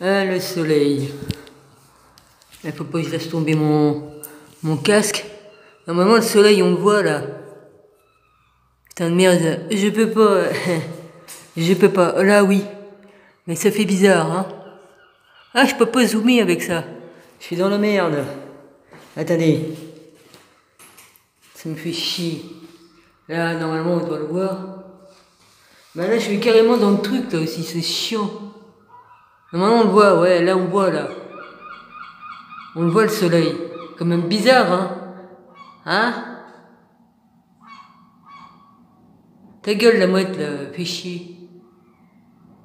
Ah, le soleil. Il faut pas que je laisse tomber mon casque. Normalement, le soleil, on le voit là. Putain de merde, je peux pas. Je peux pas. Là, oui. Mais ça fait bizarre, hein. Ah, je peux pas zoomer avec ça. Je suis dans la merde. Attendez. Ça me fait chier. Là, normalement, on doit le voir. Bah là, je suis carrément dans le truc, là aussi. C'est chiant. Normalement, on le voit, ouais. Là, on voit, là. On le voit, le soleil. Quand même bizarre, hein. Hein? Ta gueule, la mouette, là. Fais chier.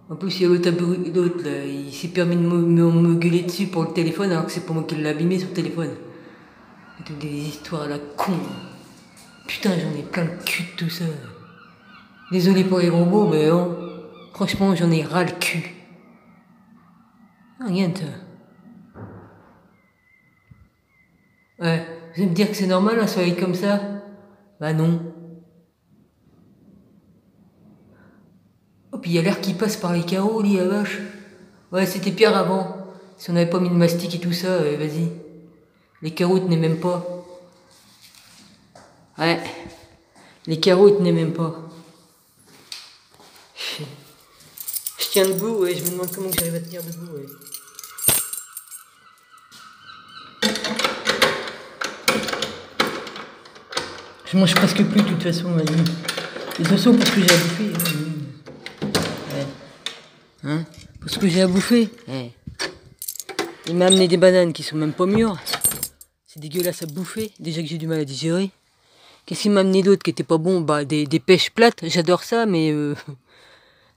En plus, il y a l'autre, là. Il s'est permis de me gueuler dessus pour le téléphone, alors que c'est pour moi qui l'ai abîmé sur le téléphone. Toutes des histoires à la con. Putain, j'en ai plein le cul de tout ça. Désolé pour les gros mots, mais non. Franchement, j'en ai ras le cul. Rien de ça. Ouais, vous allez me dire que c'est normal un soleil comme ça? Bah non. Oh, puis il y a l'air qui passe par les carreaux, lit la vache. Ouais, c'était pire avant. Si on n'avait pas mis de mastic et tout ça, vas-y. Les carreaux tenaient même pas. Ouais. Les carreaux tenaient même pas. Je tiens debout, ouais, je me demande comment j'arrive à tenir debout, ouais. Je mange presque plus de toute façon, vas-y. De toute façon, pour ce que j'ai à bouffer. Ouais. Hein? Pour ce que j'ai à bouffer. Ouais. Il m'a amené des bananes qui sont même pas mûres. C'est dégueulasse à bouffer. Déjà que j'ai du mal à digérer. Qu'est-ce qu'il m'a amené d'autre qui était pas bon? Bah, des pêches plates. J'adore ça, mais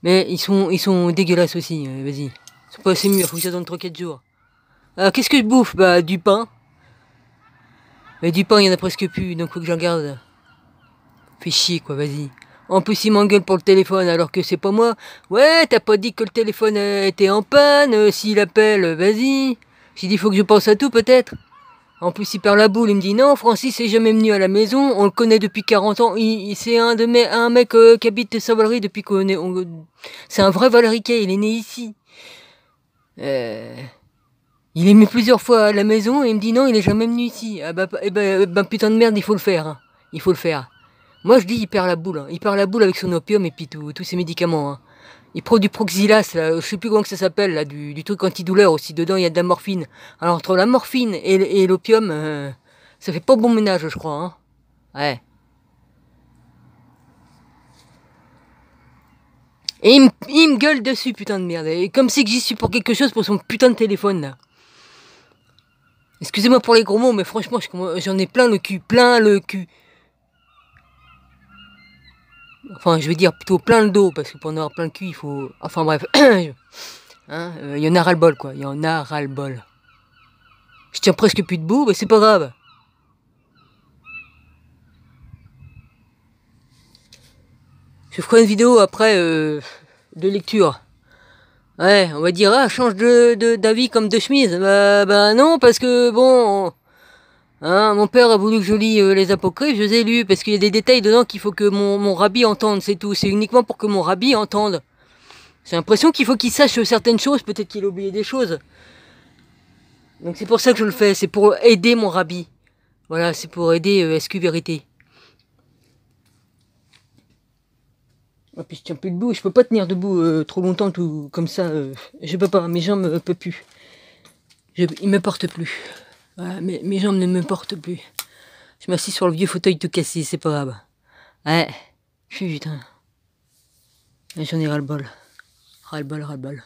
mais ils sont dégueulasses aussi. Vas-y. Ils sont pas assez mûrs. Faut que ça donne 3-4 jours. Alors, qu'est-ce que je bouffe? Bah, du pain. Mais du pain, il y en a presque plus. Donc, faut que j'en garde. Fais chier, quoi, vas-y. En plus, il m'engueule pour le téléphone alors que c'est pas moi. Ouais, t'as pas dit que le téléphone était en panne. S'il appelle, vas-y. J'ai dit, faut que je pense à tout, peut-être. En plus, il perd la boule. Il me dit, non, Francis est jamais venu à la maison. On le connaît depuis 40 ans. C'est un mec qui habite Saint-Valery depuis qu'on est... C'est un vrai valéricain. Il est né ici. Il est venu plusieurs fois à la maison et il me dit, non, il est jamais venu ici. Ah bah, putain de merde, il faut le faire. Hein. Il faut le faire. Moi, je dis, il perd la boule. Hein. Il perd la boule avec son opium et puis tous ses médicaments. Hein. Il prend du Proxilas, là, je sais plus comment que ça s'appelle, là, du truc antidouleur aussi. Dedans, il y a de la morphine. Alors, entre la morphine et l'opium, ça fait pas bon ménage, je crois. Hein. Ouais. Et il me gueule dessus, putain de merde. Et comme c'est que j'y suis pour quelque chose pour son putain de téléphone, là. Excusez-moi pour les gros mots, mais franchement, j'en ai plein le cul. Plein le cul. Enfin, je vais dire plutôt plein le dos, parce que pour en avoir plein le cul, il faut... Enfin bref. Hein, y en a ras-le-bol, quoi. Il y en a ras-le-bol. Je tiens presque plus debout, mais c'est pas grave. Je ferai une vidéo après de lecture. Ouais, on va dire, ah, change d'avis comme de chemise. Bah non, parce que bon... Hein, mon père a voulu que je lis les apocryphes, je les ai lus, parce qu'il y a des détails dedans qu'il faut que mon rabbi entende, c'est tout. C'est uniquement pour que mon rabbi entende. J'ai l'impression qu'il faut qu'il sache certaines choses, peut-être qu'il a oublié des choses. Donc c'est pour ça que je le fais, c'est pour aider mon rabbi. Voilà, c'est pour aider SQ Vérité. Et puis je tiens plus debout, je peux pas tenir debout trop longtemps tout comme ça. Je peux pas, mes jambes ne peuvent plus. Ils me portent plus. Voilà, mes jambes ne me portent plus. Je m'assis sur le vieux fauteuil tout cassé, c'est pas grave. Ouais, putain. J'en ai ras-le-bol. Ras-le-bol, ras-le-bol.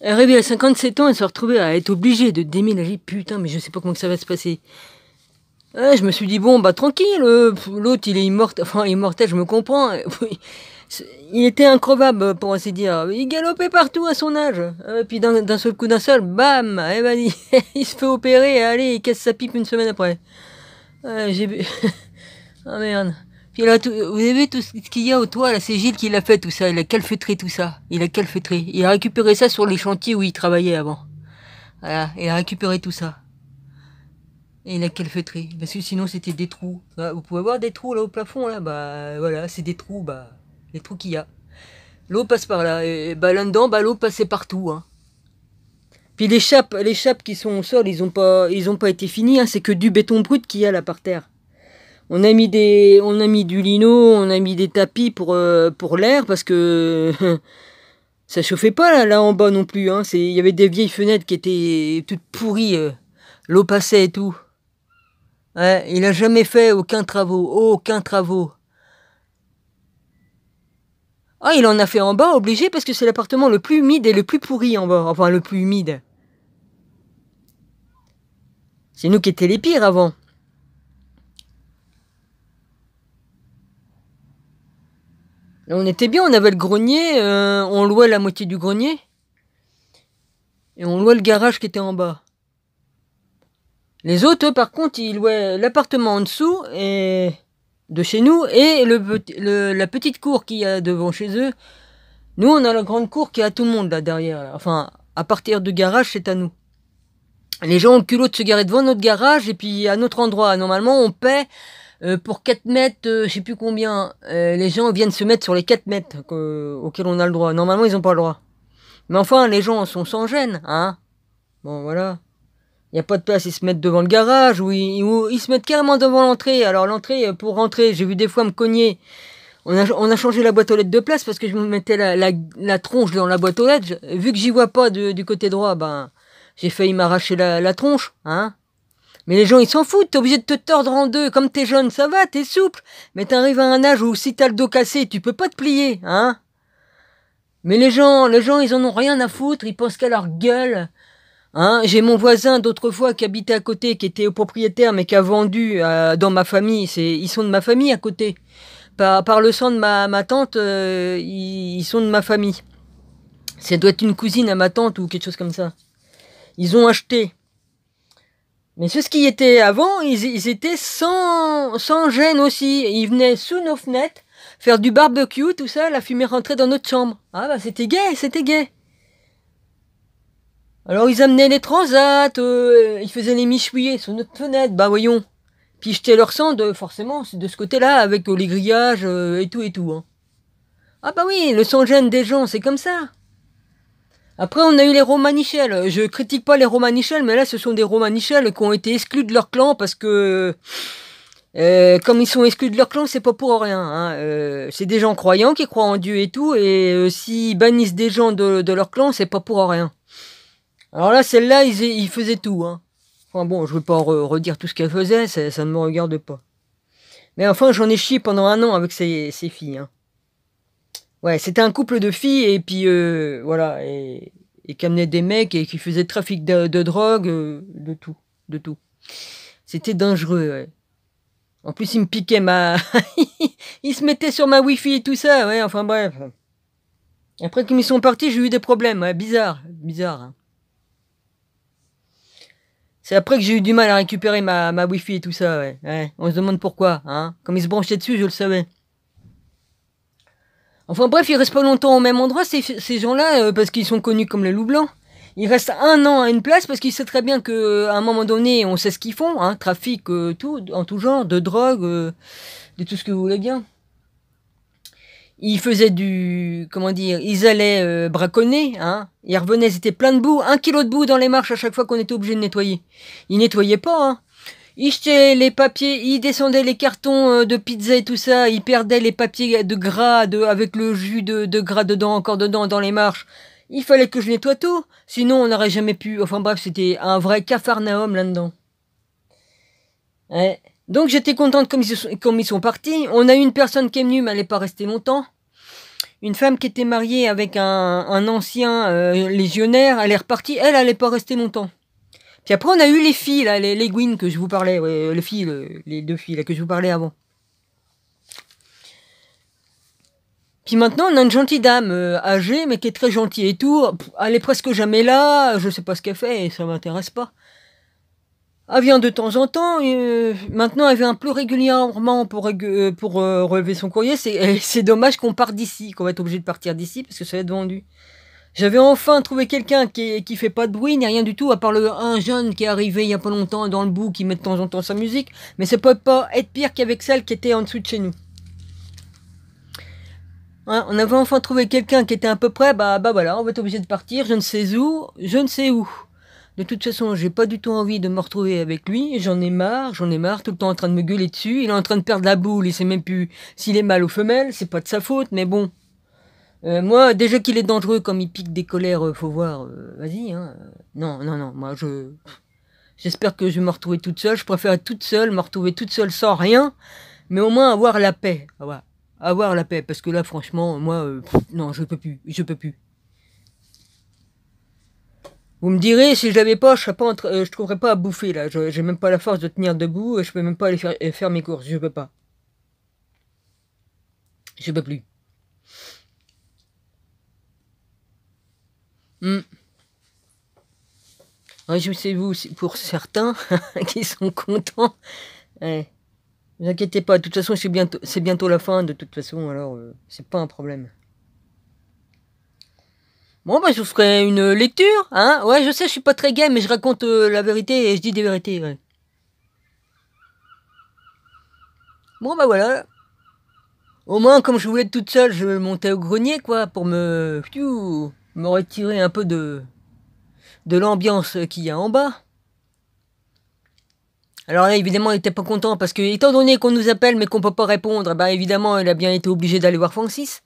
Arrivée à 57 ans, elle se retrouvait à être obligée de déménager. Putain, mais je sais pas comment que ça va se passer. Ouais, je me suis dit, bon, bah tranquille, l'autre il est immortel, enfin immortel, je me comprends. Il était increvable, pour ainsi dire. Il galopait partout à son âge. Et puis d'un seul coup, bam, et vas-y, il se fait opérer, et allez, il casse sa pipe une semaine après. J'ai... Ah merde. Puis là, vous avez vu tout ce qu'il y a au toit, là, c'est Gilles qui l'a fait tout ça, il a calfeutré tout ça. Il a récupéré ça sur les chantiers où il travaillait avant. Voilà, il a récupéré tout ça. Et la calfeutrie. Parce que sinon, c'était des trous. Là, vous pouvez voir des trous là au plafond, là. Bah, voilà, c'est des trous, bah, les trous qu'il y a. L'eau passe par là. Et bah, là-dedans, bah, l'eau passait partout, hein. Puis les chapes qui sont au sol, ils ont pas été finis, hein. C'est que du béton brut qu'il y a là par terre. On a mis du lino, on a mis des tapis pour l'air parce que ça chauffait pas là en bas non plus, hein. Il y avait des vieilles fenêtres qui étaient toutes pourries, l'eau passait et tout. Ouais, il a jamais fait aucun travaux. Ah, il en a fait en bas, obligé, parce que c'est l'appartement le plus humide et le plus pourri en bas. Enfin, le plus humide. C'est nous qui étions les pires avant. Là, on était bien, on avait le grenier, on louait la moitié du grenier. Et on louait le garage qui était en bas. Les autres, eux, par contre, ils louaient l'appartement en dessous et de chez nous et la petite cour qu'il y a devant chez eux. Nous, on a la grande cour qui est à tout le monde là derrière. Enfin, à partir du garage, c'est à nous. Les gens ont le culot de se garer devant notre garage et puis à notre endroit. Normalement, on paie pour 4 mètres, je sais plus combien. Les gens viennent se mettre sur les 4 mètres auxquels on a le droit. Normalement, ils n'ont pas le droit. Mais enfin, les gens sont sans gêne, hein. Bon, voilà. Il n'y a pas de place, ils se mettent devant le garage ou ils se mettent carrément devant l'entrée. Alors l'entrée, pour rentrer, j'ai vu des fois me cogner. On a changé la boîte aux lettres de place parce que je me mettais la tronche dans la boîte aux lettres. Vu que j'y vois pas du côté droit, ben j'ai failli m'arracher la tronche, hein. Mais les gens, ils s'en foutent, t'es obligé de te tordre en deux. Comme t'es jeune, ça va, t'es souple. Mais t'arrives à un âge où si t'as le dos cassé, tu peux pas te plier, hein. Mais les gens, ils en ont rien à foutre, ils pensent qu'à leur gueule. Hein, j'ai mon voisin d'autrefois qui habitait à côté, qui était propriétaire, mais qui a vendu dans ma famille. Ils sont de ma famille à côté. Par le sang de ma tante, ils sont de ma famille. Ça doit être une cousine à ma tante ou quelque chose comme ça. Ils ont acheté. Mais ceux qui étaient avant, ils étaient sans gêne aussi. Ils venaient sous nos fenêtres faire du barbecue, tout ça, la fumée rentrait dans notre chambre. Ah bah c'était gai, c'était gai. Alors ils amenaient les transats, ils faisaient les michouillés sur notre fenêtre, bah voyons. Puis ils jetaient leur sang forcément de ce côté-là, avec les grillages et tout. Hein. Ah bah oui, le sang-gêne des gens, c'est comme ça. Après on a eu les Romanichels. Je critique pas les Romanichels, mais là ce sont des Romanichels qui ont été exclus de leur clan parce que comme ils sont exclus de leur clan, c'est pas pour rien. Hein. C'est des gens croyants qui croient en Dieu et tout, et s'ils bannissent des gens de leur clan, c'est pas pour rien. Alors là, celle-là, ils faisaient tout. Hein. Enfin bon, je ne veux pas redire tout ce qu'elle faisait, ça ne me regarde pas. Mais enfin, j'en ai chié pendant 1 an avec ces filles. Hein. Ouais, c'était un couple de filles, et puis voilà, et qui amenaient des mecs, et qui faisaient trafic de drogue, de tout. C'était dangereux, ouais. En plus, ils me piquaient ils se mettaient sur ma wifi et tout ça, ouais, enfin bref. Après qu'ils sont partis, j'ai eu des problèmes, ouais, bizarre. Hein. C'est après que j'ai eu du mal à récupérer ma wifi et tout ça, ouais. On se demande pourquoi, hein. Comme ils se branchaient dessus, je le savais. Enfin bref, ils restent pas longtemps au même endroit, ces gens-là, parce qu'ils sont connus comme les loups blancs. Ils restent 1 an à une place parce qu'ils savent très bien qu'à un moment donné, on sait ce qu'ils font, hein. Trafic, tout, en tout genre, de drogue, de tout ce que vous voulez bien. Ils faisaient ils allaient braconner, hein. Ils revenaient, ils étaient pleins de boue, 1 kilo de boue dans les marches à chaque fois qu'on était obligé de nettoyer. Ils nettoyaient pas, hein. Ils jetaient les papiers, ils descendaient les cartons de pizza et tout ça, ils perdaient les papiers de gras avec le jus de gras encore dedans dans les marches. Il fallait que je nettoie tout, sinon on n'aurait jamais pu. Enfin bref, c'était un vrai capharnaüm là-dedans. Ouais. Donc j'étais contente comme ils sont partis. On a eu une personne qui est venue, mais elle n'est pas restée longtemps. Une femme qui était mariée avec un ancien légionnaire, elle est repartie. Elle n'est pas restée longtemps. Puis après on a eu les filles, là, les Gwyn que je vous parlais, ouais, les 2 filles là, que je vous parlais avant. Puis maintenant on a une gentille dame âgée, mais qui est très gentille et tout. Elle est presque jamais là, je sais pas ce qu'elle fait et ça m'intéresse pas. Elle vient de temps en temps, maintenant elle vient plus régulièrement pour relever son courrier. C'est dommage qu'on parte d'ici, qu'on va être obligé de partir d'ici parce que ça va être vendu. J'avais enfin trouvé quelqu'un qui fait pas de bruit, ni rien du tout, à part un jeune qui est arrivé il y a pas longtemps dans le bout, qui met de temps en temps sa musique, mais ça peut pas être pire qu'avec celle qui était en dessous de chez nous. Ouais, on avait enfin trouvé quelqu'un qui était à peu près, bah voilà, on va être obligé de partir, je ne sais où, je ne sais où. De toute façon, j'ai pas du tout envie de me retrouver avec lui, j'en ai marre, tout le temps en train de me gueuler dessus, il est en train de perdre la boule, il sait même plus s'il est mâle ou femelle, c'est pas de sa faute, mais bon. Moi, déjà qu'il est dangereux comme il pique des colères, faut voir, vas-y, hein. Non, non, non, moi j'espère que je vais me retrouver toute seule, je préfère être toute seule, me retrouver toute seule sans rien, mais au moins avoir la paix, avoir la paix, parce que là, franchement, moi, non, je peux plus, je peux plus. Vous me direz, si je l'avais pas, je trouverais pas à bouffer, là, j'ai même pas la force de tenir debout, je peux même pas aller faire mes courses, je peux pas. Je peux plus. Hmm. Réjouissez-vous pour certains qui sont contents. Ouais. Ne vous inquiétez pas, de toute façon, c'est bientôt la fin, de toute façon, alors c'est pas un problème. Bon, bah, je vous ferai une lecture, hein. Ouais, je sais, je suis pas très gay, mais je raconte la vérité et je dis des vérités, ouais. Bon, bah voilà. Au moins, comme je voulais être toute seule, je montais au grenier, quoi, pour me retirer un peu de l'ambiance qu'il y a en bas. Alors là, évidemment, il était pas content parce que, étant donné qu'on nous appelle mais qu'on peut pas répondre, bah évidemment, il a bien été obligé d'aller voir Francis,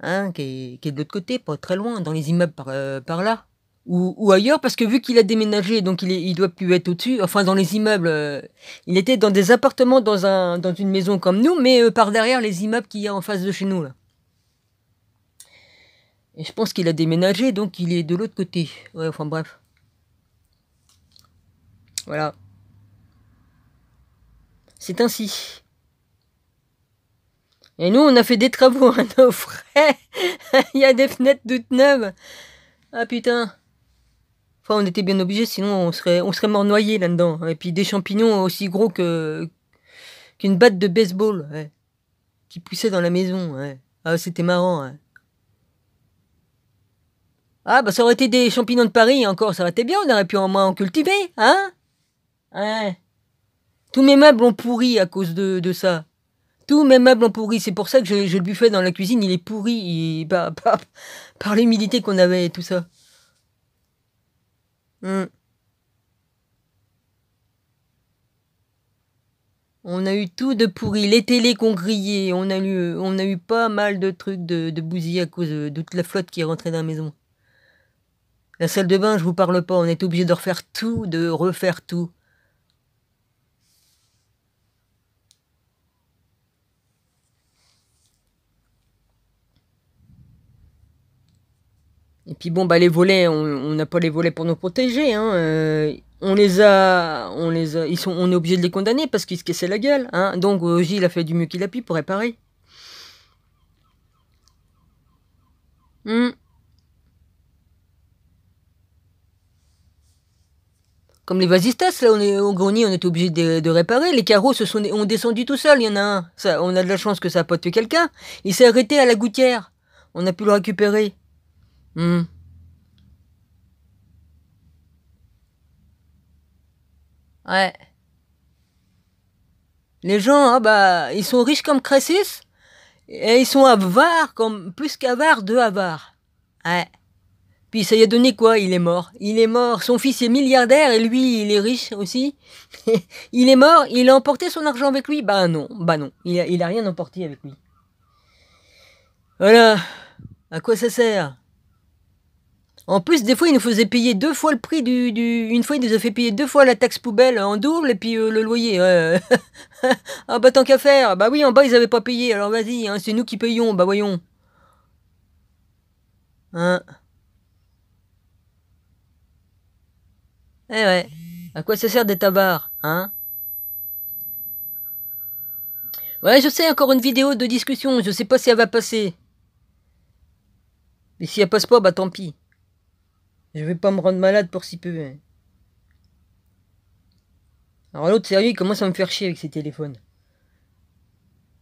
hein, qui est de l'autre côté, pas très loin, dans les immeubles par là. Ou ailleurs, parce que vu qu'il a déménagé, donc il doit plus être au-dessus, enfin dans les immeubles, il était dans des appartements dans une maison comme nous, mais par derrière les immeubles qu'il y a en face de chez nous, là. Et je pense qu'il a déménagé, donc il est de l'autre côté. Ouais, enfin bref. Voilà. C'est ainsi. Et nous, on a fait des travaux à nos frais. Il y a des fenêtres toutes neuves. Ah putain. Enfin, on était bien obligés, sinon on serait mort noyé là-dedans. Et puis des champignons aussi gros qu'une batte de baseball, ouais, qui poussaient dans la maison. Ouais. Ah, c'était marrant. Ouais. Ah, bah ça aurait été des champignons de Paris encore, ça aurait été bien, on aurait pu au moins en cultiver, hein? Ouais. Tous mes meubles ont pourri à cause de ça. Tous mes meubles ont pourri, c'est pour ça que le buffet dans la cuisine, il est pourri par l'humidité qu'on avait et tout ça. Hmm. On a eu tout de pourri, les télés qu'on grillait, on a eu pas mal de trucs de bousillés à cause de toute la flotte qui est rentrée dans la maison. La salle de bain, je vous parle pas, on est obligé de refaire tout, de refaire tout. Et puis bon, bah les volets, on n'a pas les volets pour nous protéger, hein. On est obligé de les condamner parce qu'ils se cassaient la gueule, hein. Donc Gilles a fait du mieux qu'il a pu pour réparer. Hmm. Comme les vasistas, là, au grenier, on était obligé de réparer. Les carreaux ont descendu tout seuls. Il y en a un. Ça, on a de la chance que ça n'a pas tué quelqu'un. Il s'est arrêté à la gouttière. On a pu le récupérer. Hmm. Ouais. Les gens, ah bah, ils sont riches comme Crésus. Et ils sont avares, comme plus qu'avares de avares. Ouais. Puis ça y a donné quoi? Il est mort. Il est mort. Son fils est milliardaire et lui, il est riche aussi. Il est mort. Il a emporté son argent avec lui? Bah non. Bah non. Il a rien emporté avec lui. Voilà. À quoi ça sert? En plus, des fois, il nous faisait payer deux fois le prix Une fois, il nous a fait payer deux fois la taxe poubelle en double et puis le loyer. Ouais. Ah bah tant qu'à faire. Bah oui, en bas, ils avaient pas payé. Alors vas-y, hein, c'est nous qui payons. Bah voyons. Hein? Eh ouais. À quoi ça sert d'être avare, hein? Ouais, je sais, encore une vidéo de discussion. Je sais pas si elle va passer. Mais si elle passe pas, bah tant pis. Je vais pas me rendre malade pour si peu, hein. Alors l'autre, sérieux, il commence à me faire chier avec ses téléphones.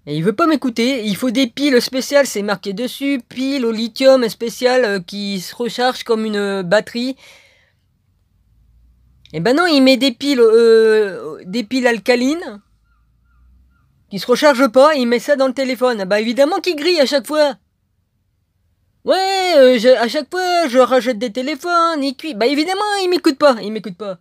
Et il veut pas m'écouter. Il faut des piles spéciales, c'est marqué dessus. Piles au lithium spéciales qui se rechargent comme une batterie. Et ben non, il met des piles alcalines qui se rechargent pas. Il met ça dans le téléphone. Bah évidemment qu'il grille à chaque fois. Ouais, à chaque fois, je rachète des téléphones, il cuit. Bah évidemment, il m'écoute pas. Il m'écoute pas.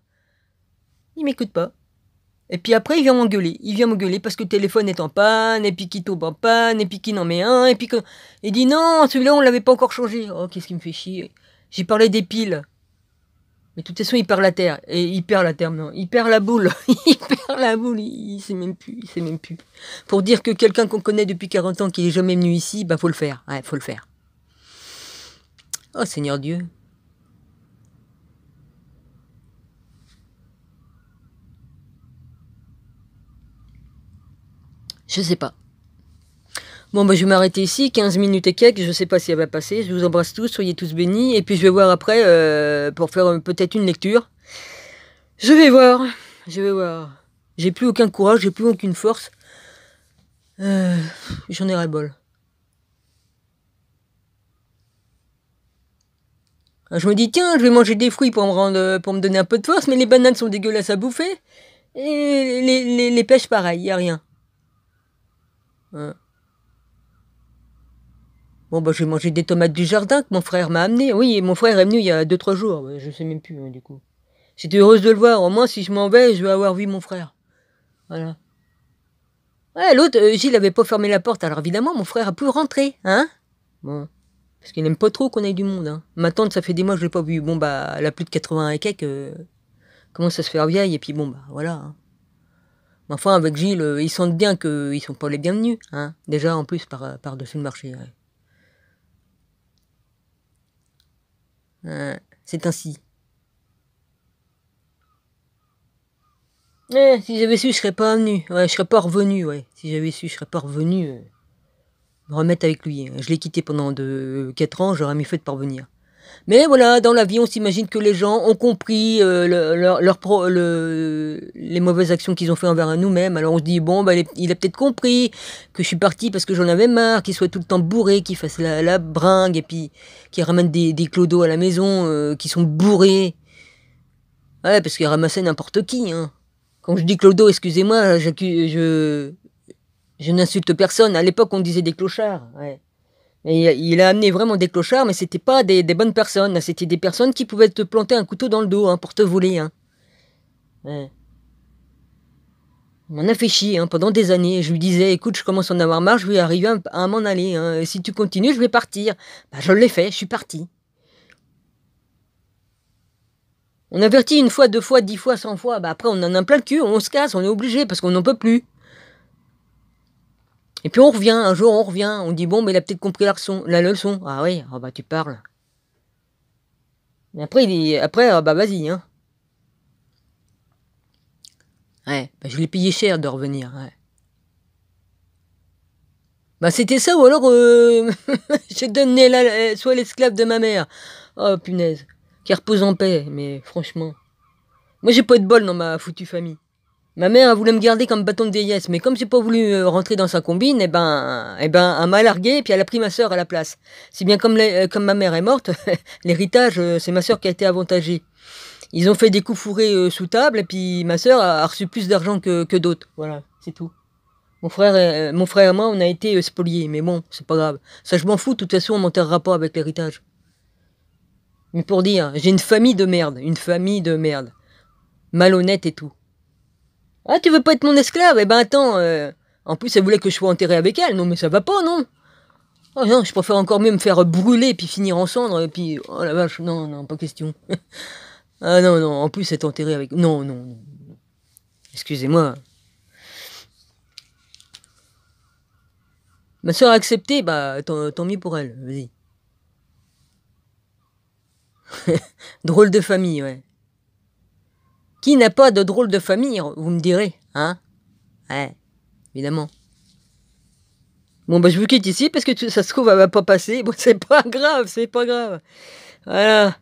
Et puis après, il vient m'engueuler. Il vient m'engueuler parce que le téléphone est en panne, et puis qu'il tombe en panne, et puis qu'il en met un, et puis que... Il dit non, celui-là, on l'avait pas encore changé. Oh, qu'est-ce qui me fait chier. J'ai parlé des piles. Mais de toute façon, il perd la terre. Et il perd la terre, non. Il perd la boule. Il perd la boule. Il sait même plus. Il sait même plus. Pour dire que quelqu'un qu'on connaît depuis 40 ans qui est jamais venu ici, bah faut le faire. Ouais, faut le faire. Oh, Seigneur Dieu. Je sais pas. Bon, bah, je vais m'arrêter ici, 15 minutes et quelques, je sais pas si elle va passer. Je vous embrasse tous, soyez tous bénis. Et puis, je vais voir après, pour faire peut-être une lecture. Je vais voir. J'ai plus aucun courage, j'ai plus aucune force. J'en ai ras-le-bol. Je me dis, tiens, je vais manger des fruits pour me donner un peu de force, mais les bananes sont dégueulasses à bouffer. Et les pêches, pareil, y a rien. Bon, bah, je vais manger des tomates du jardin que mon frère m'a amené. Oui, mon frère est venu il y a 2-3 jours. Je sais même plus, du coup. J'étais heureuse de le voir. Au moins, si je m'en vais, je vais avoir vu mon frère. Voilà. Ouais, l'autre, Gilles avait pas fermé la porte. Alors, évidemment, mon frère a pu rentrer, hein. Bon. Parce qu'il n'aime pas trop qu'on ait du monde, hein. Ma tante, ça fait des mois que je l'ai pas vue. Bon, bah, elle a plus de 80 et quelques. Commence à se faire vieille. Et puis, bon, bah, voilà. Hein. Mais enfin, avec Gilles, ils sentent bien qu'ils sont pas les bienvenus, hein. Déjà, en plus, par-dessus le marché, ouais. C'est ainsi. Si j'avais su, je serais pas venu. Ouais, je serais pas revenu, ouais. Si j'avais su, je serais pas revenu me remettre avec lui. Je l'ai quitté pendant 4 ans, j'aurais mieux fait de pas revenir. Mais voilà, dans la vie, on s'imagine que les gens ont compris les mauvaises actions qu'ils ont fait envers nous-mêmes. Alors on se dit, bon, bah, il a peut-être compris que je suis parti parce que j'en avais marre, qu'il soit tout le temps bourré, qu'il fasse la bringue, et puis qu'il ramène des clodos à la maison qui sont bourrés. Ouais, parce qu'il ramassait n'importe qui, hein. Quand je dis clodo, excusez-moi, je n'insulte personne. À l'époque, on disait des clochards. Ouais. Et il a amené vraiment des clochards, mais c'était pas des bonnes personnes. C'était des personnes qui pouvaient te planter un couteau dans le dos, hein, pour te voler. Hein. Ouais. Il m'en a fait chier, hein, pendant des années. Je lui disais, écoute, je commence à en avoir marre, je vais arriver à m'en aller. Hein. Et si tu continues, je vais partir. Bah, je l'ai fait, je suis parti. On avertit 1 fois, 2 fois, 10 fois, 100 fois. Bah, après, on en a plein le cul, on se casse, on est obligé parce qu'on n'en peut plus. Et puis on revient, un jour on revient, on dit bon, mais il a peut-être compris la leçon. Ah oui, ah bah tu parles. Mais après, ah bah vas-y, hein. Ouais, bah je l'ai payé cher de revenir, ouais. Bah c'était ça, ou alors j'ai donné soit l'esclave de ma mère. Oh punaise, qui repose en paix, mais franchement. Moi j'ai pas de bol dans ma foutue famille. Ma mère elle voulait me garder comme bâton de vieillesse, mais comme j'ai pas voulu rentrer dans sa combine, elle m'a largué, et puis elle a pris ma sœur à la place. Si bien comme ma mère est morte, l'héritage, c'est ma sœur qui a été avantagée. Ils ont fait des coups fourrés sous table, et puis ma sœur a reçu plus d'argent que d'autres. Voilà, c'est tout. Mon frère et moi, on a été spoliés, mais bon, c'est pas grave. Ça, je m'en fous, de toute façon, on m'enterrera pas avec l'héritage. Mais pour dire, j'ai une famille de merde. Malhonnête et tout. Ah, tu veux pas être mon esclave? Eh ben attends, en plus elle voulait que je sois enterré avec elle, non mais ça va pas, non? Oh non, je préfère encore mieux me faire brûler puis finir en cendres, et puis, oh la vache, non, non, pas question. Ah non, non, en plus être enterré avec... Non, non, non. Excusez-moi. Ma soeur a accepté, bah tant mieux pour elle, vas-y. Drôle de famille, ouais. Qui n'a pas de drôle de famille, vous me direz, hein? Ouais, évidemment. Bon, bah, je vous quitte ici parce que ça se trouve, elle va pas passer. Bon, c'est pas grave, c'est pas grave. Voilà.